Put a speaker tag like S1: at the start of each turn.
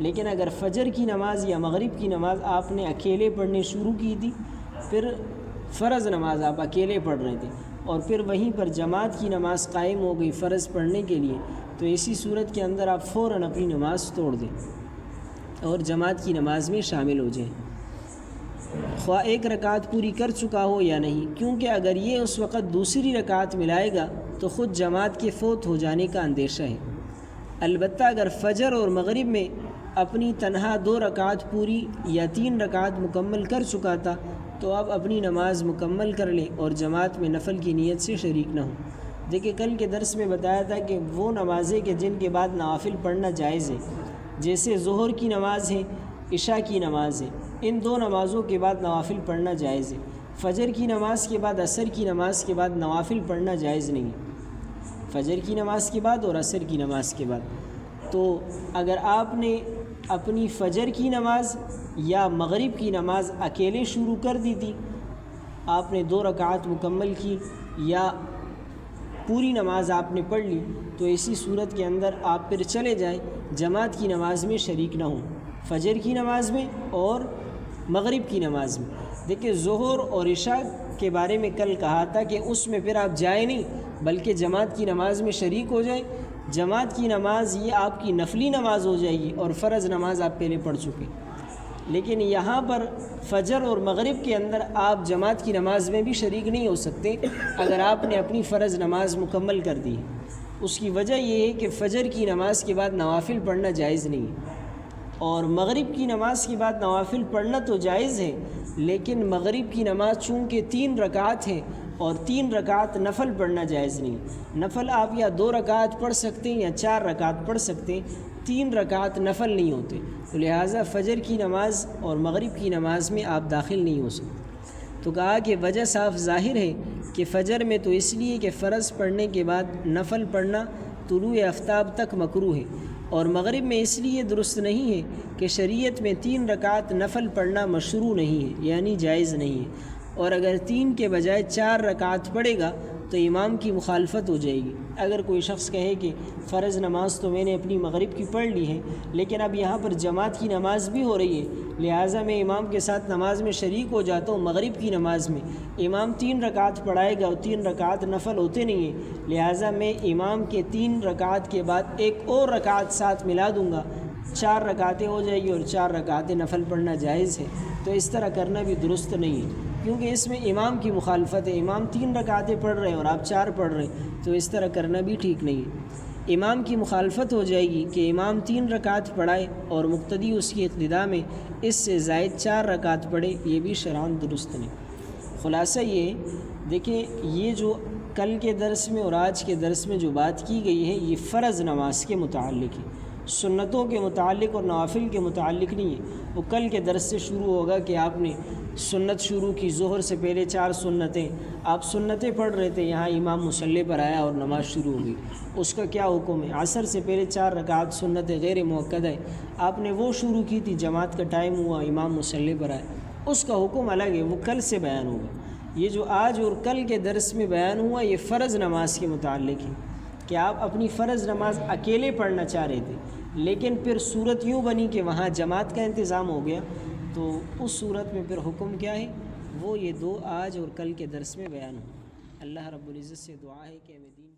S1: لیکن اگر فجر کی نماز یا مغرب کی نماز آپ نے اکیلے پڑھنے شروع کی تھی، پھر فرض نماز آپ اکیلے پڑھ رہے تھے اور پھر وہیں پر جماعت کی نماز قائم ہو گئی فرض پڑھنے کے لیے، تو اسی صورت کے اندر آپ فوراً اپنی نماز توڑ دیں اور جماعت کی نماز میں شامل ہو جائیں، خواہ ایک رکعت پوری کر چکا ہو یا نہیں، کیونکہ اگر یہ اس وقت دوسری رکعت ملائے گا تو خود جماعت کے فوت ہو جانے کا اندیشہ ہے۔ البتہ اگر فجر اور مغرب میں اپنی تنہا 2 رکعت پوری یا 3 رکعت مکمل کر چکا تھا تو آپ اپنی نماز مکمل کر لیں اور جماعت میں نفل کی نیت سے شریک نہ ہوں۔ دیکھیں کل کے درس میں بتایا تھا کہ وہ نمازیں کہ جن کے بعد نوافل پڑھنا جائز ہے، جیسے ظہر کی نماز ہے، عشاء کی نماز ہے، ان 2 نمازوں کے بعد نوافل پڑھنا جائز ہے۔ فجر کی نماز کے بعد عصر کی نماز کے بعد نوافل پڑھنا جائز نہیں ہے، فجر کی نماز کے بعد اور عصر کی نماز کے بعد۔ تو اگر آپ نے اپنی فجر کی نماز یا مغرب کی نماز اکیلے شروع کر دی تھی، آپ نے 2 رکعت مکمل کی یا پوری نماز آپ نے پڑھ لی، تو اسی صورت کے اندر آپ پھر چلے جائیں جماعت کی نماز میں شریک نہ ہوں، فجر کی نماز میں اور مغرب کی نماز میں۔ دیکھیں ظہر اور عشاء کے بارے میں کل کہا تھا کہ اس میں پھر آپ جائیں نہیں بلکہ جماعت کی نماز میں شریک ہو جائیں۔ جماعت کی نماز یہ آپ کی نفلی نماز ہو جائے گی اور فرض نماز آپ پہلے پڑھ چکے، لیکن یہاں پر فجر اور مغرب کے اندر آپ جماعت کی نماز میں بھی شریک نہیں ہو سکتے اگر آپ نے اپنی فرض نماز مکمل کر دی۔ اس کی وجہ یہ ہے کہ فجر کی نماز کے بعد نوافل پڑھنا جائز نہیں ہے، اور مغرب کی نماز کے بعد نوافل پڑھنا تو جائز ہے، لیکن مغرب کی نماز چونکہ 3 رکعت ہے اور 3 رکعت نفل پڑھنا جائز نہیں۔ نفل آپ یا 2 رکعت پڑھ سکتے ہیں یا 4 رکعت پڑھ سکتے ہیں، 3 رکعت نفل نہیں ہوتے، تو لہٰذا فجر کی نماز اور مغرب کی نماز میں آپ داخل نہیں ہو سکتے۔ تو کہا کہ وجہ صاف ظاہر ہے کہ فجر میں تو اس لیے کہ فرض پڑھنے کے بعد نفل پڑھنا طلوع آفتاب تک مکروہ ہے، اور مغرب میں اس لیے درست نہیں ہے کہ شریعت میں 3 رکعت نفل پڑھنا مشروع نہیں ہے، یعنی جائز نہیں ہے، اور اگر 3 کے بجائے 4 رکعت پڑھے گا تو امام کی مخالفت ہو جائے گی۔ اگر کوئی شخص کہے کہ فرض نماز تو میں نے اپنی مغرب کی پڑھ لی ہے، لیکن اب یہاں پر جماعت کی نماز بھی ہو رہی ہے، لہٰذا میں امام کے ساتھ نماز میں شریک ہو جاتا ہوں مغرب کی نماز میں، امام 3 رکعت پڑھائے گا اور 3 رکعت نفل ہوتے نہیں ہیں، لہٰذا میں امام کے 3 رکعت کے بعد ایک اور رکعت ساتھ ملا دوں گا، 4 رکعتیں ہو جائے گی اور 4 رکعتیں نفل پڑھنا جائز ہے۔ تو اس طرح کرنا بھی درست نہیں ہے، کیونکہ اس میں امام کی مخالفت ہے، امام 3 رکعتیں پڑھ رہے ہیں اور آپ 4 پڑھ رہے ہیں، تو اس طرح کرنا بھی ٹھیک نہیں ہے۔ امام کی مخالفت ہو جائے گی کہ امام 3 رکعت پڑھائے اور مقتدی اس کی اقتداء میں اس سے زائد 4 رکعت پڑھے، یہ بھی شرعاً درست نہیں۔ خلاصہ یہ دیکھیں، یہ جو کل کے درس میں اور آج کے درس میں جو بات کی گئی ہے یہ فرض نماز کے متعلق ہے، سنتوں کے متعلق اور نوافل کے متعلق نہیں ہے۔ وہ کل کے درس سے شروع ہوگا کہ آپ نے سنت شروع کی، ظہر سے پہلے 4 سنتیں، آپ سنتیں پڑھ رہے تھے، یہاں امام مصلی پر آیا اور نماز شروع ہو گئی، اس کا کیا حکم ہے؟ عصر سے پہلے 4 رکعت سنتیں غیر موقع ہے، آپ نے وہ شروع کی تھی، جماعت کا ٹائم ہوا، امام مصلی پر آیا، اس کا حکم الگ ہے، وہ کل سے بیان ہوگا۔ یہ جو آج اور کل کے درس میں بیان ہوا یہ فرض نماز کے متعلق ہے کہ آپ اپنی فرض نماز اکیلے پڑھنا چاہ رہے تھے، لیکن پھر صورت یوں بنی کہ وہاں جماعت کا انتظام ہو گیا، تو اس صورت میں پھر حکم کیا ہے وہ یہ 2 آج اور کل کے درس میں بیان ہو۔ اللہ رب العزت سے دعا ہے کہ ہمیں دین